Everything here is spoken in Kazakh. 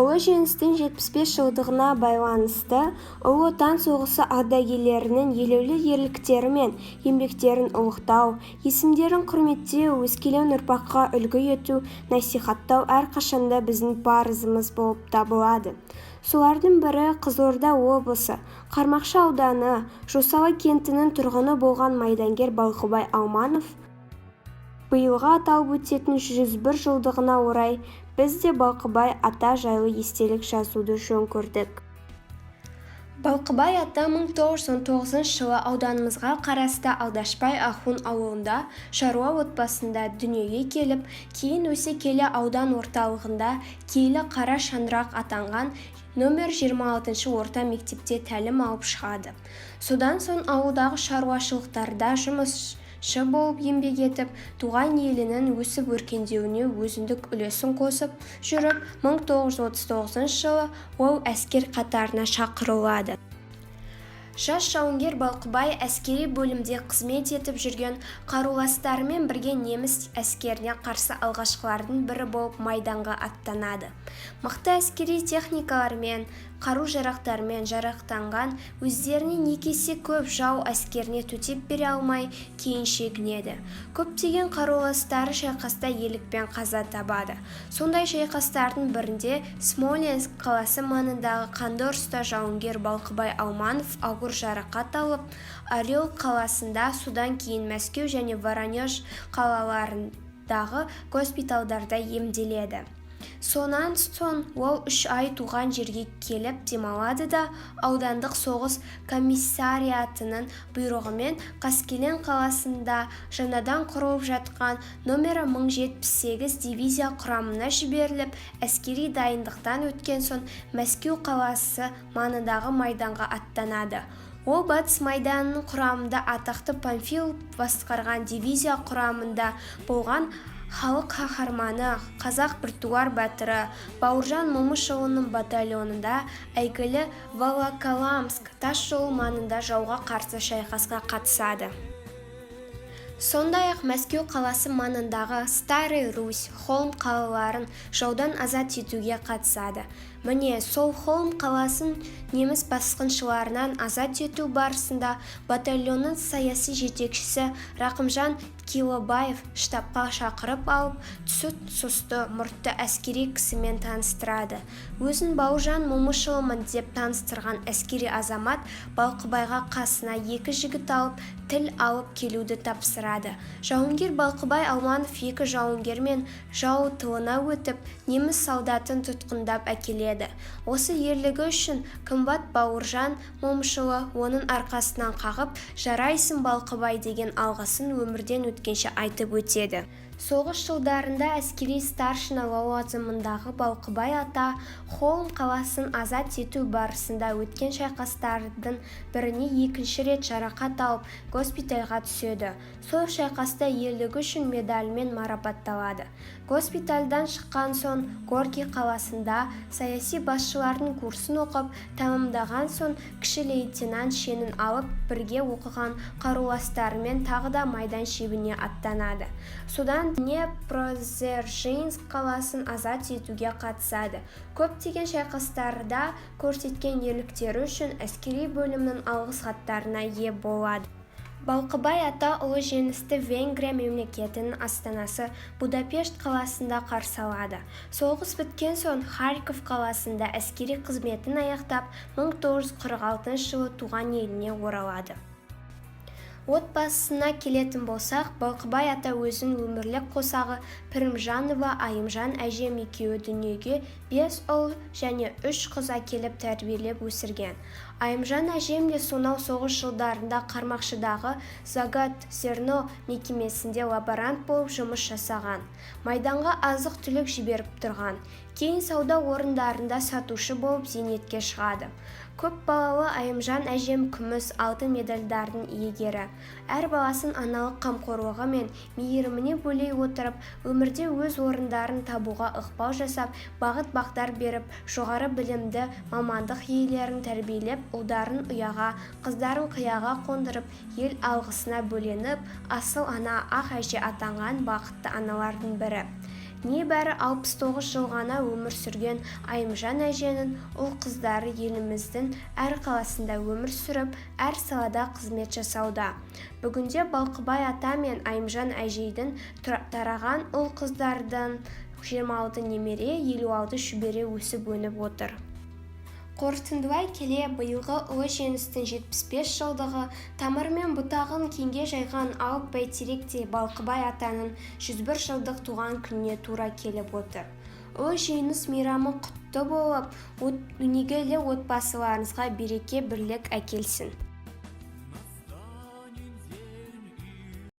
Ұлы жеңістің 75 жылдығына байланысты Ұлы Отан соғысы ардагерлерінің елеулі ерліктері мен еңбектерін ұлықтау, есімдерін құрметтеу, өскелең ұрпаққа үлгі ету, насихаттау әрқашанда біздің парызымыз болып табылады. Солардың бірі Қызылорда облысы, Қармақшы ауданы, Жосалы кентінің тұрғыны болған майдангер Балқыбай Алманов. Биылға аталып өтетін 101 жылдығына орай біз де Балқыбай ата жайлы естелік жазуды жөн көрдік. Балқыбай ата 1919 жылы ауданымызға қарасты Алдашбай Ахун ауылында шаруа отбасында дүниеге келіп, кейін өсе келе аудан орталығында Киелі Қара Шаңырақ атанған номер 26 орта мектепте тәлім алып шығады. Содан соң ауылдағы шаруашылықтарда жұмысшы болып еңбек етіп, туған елінің өсіп өркендеуіне өзіндік үлесін қосып жүріп, 1939 жылы ол әскер қатарына шақырылады. Жас жауынгер Балқыбай әскери бөлімде қызмет етіп жүрген қаруластарымен бірге неміс әскеріне қарсы алғашқылардың бірі болып майданға аттанады. Мықты әскери техникалармен, қару-жарақтармен жарақтанған, өздеріне екі есе көп жау әскеріне төтеп бере алмай кейін шегінеді. Көптеген қаруластары шайқаста ерлікпен қаза табады. Сондай шайқастардың бірінде Смоленск қаласы маңындағы қанды ұрыста жауынгер Балқыбай Алманов ауыр жарақат алып, Орел қаласында, содан кейін Мәскеу және Воронеж қалаларындағы госпитальдарда емделеді. Сонан соң ол 3 ай туған жерге келіп демалады да, аудандық соғыс комиссариатының бұйрығымен Қаскелең қаласында жаңадан құрылып жатқан номері 1078 дивизия құрамына жіберіліп, әскери дайындықтан өткен соң Мәскеу қаласы маңындағы майданға аттанады. Ол Батыс майданының құрамында атақты Панфилов басқарған дивизия құрамында болған халық қаһарманы, қазақ біртуар батыры Бауыржан Момышұлының батальонында әйгілі Волоколамск тас жолы маңында жауға қарсы шайқасқа қатысады. Сондай-ақ Мәскеу қаласы маңындағы Старый Русь, Холм қалаларын жаудан азат етуге қатысады. Міне, сол Холм қаласын неміс басқыншыларынан азат ету барысында батальонның саяси жетекшісі Рақымжан Килобаев штабқа шақырып алып, түсі-сұсты мұртты әскери кісімен таныстырады. Өзін Бауыржан Момышұлымын деп таныстырған әскери азамат Балқыбайға қасына 2 жігіт алып, тіл алып келуді тапсырады. Жауынгер Балқыбай Алманов 2 жауынгермен жау тылына өтіп, неміс солдатын тұтқындап әкеледі. Осы ерлігі үшін қымбат Бауыржан Момышұлы оның арқасынан қағып, жарайсың Балқыбай деген алғысын өмірден өткенше айтып өтеді. Соғыс жылдарында әскери старшина лауазымындағы Балқыбай ата Холм қаласын азат ету барысында өткен шайқастардың біріне 2 рет жарақат алып, госпитальға түседі. Сол шайқаста ерлігі үшін медальмен марапатталады. Госпитальдан шыққан соң Горький қаласында саяси басшылардың курсын оқып, тамамдаған соң кіші лейтенант шенін алып, бірге оқыған қаруластарымен тағы да майдан шебіне аттанады. Содан Днепродзержинск қаласын азат етуге қатысады. Көптеген шайқастарда көрсеткен ерліктері үшін әскери бөлімнің алғыс хаттарына ие болады. Балқыбай ата ұлы жеңісті Венгрия мемлекетінің астанасы Будапешт қаласында қарсы алады. Соғыс біткен соң Харьков қаласында әскери қызметін аяқтап, 1946 жылы туған еліне оралады. Отбасына келетін болсақ, Балқыбай ата өзін өмірлік қосағы Пірімжанова Айымжан әжем екеуі дүниеге 5 ұл және 3 қыз әкеліп тәрбиелеп өсірген. Айымжан әжем де сонау соғыс жылдарында Қармақшыдағы Загат Зерно мекемесінде лаборант болып жұмыс жасаған. Майданға азық-түлік жіберіп тұрған. Кейін сауда орындарында сатушы болып зейнетке шығады. Көп балалы Айымжан әжем күміс, алтын медальдардың иегері. Әр баласын аналық қамқорлығы мен мейіріміне бөлей отырып, өмірде өз орындарын табуға ықпал жасап, бағыт-бағдар беріп, жоғары білімді мамандық иелерін тәрбиелеп, ұлдарын ұяға, қыздарын қияға қондырып, ел алғысына бөленіп, асыл ана ақ әже атанған бақытты аналардың бірі. Небәрі 69 жыл ғана өмір сүрген Айымжан әженің ұл қыздары еліміздің әр қаласында өмір сүріп, әр салада қызмет жасауда. Бүгінде Балқыбай ата мен Айымжан әжейдің тараған ұл қыздардан 26 немере, 56 шөбере өсіп өніп отыр. Қорытындылай келе, биылғы ұлы жеңістің 75 жылдығы, тамырымен бұтағын кеңге жайған алып бәйтеректей Балқыбай атаның 101 жылдық туған күніне тура келіп отыр. Ұлы жеңіс мейрамы құтты болып, өнегелі отбасыларыңызға береке бірлік әкелсін.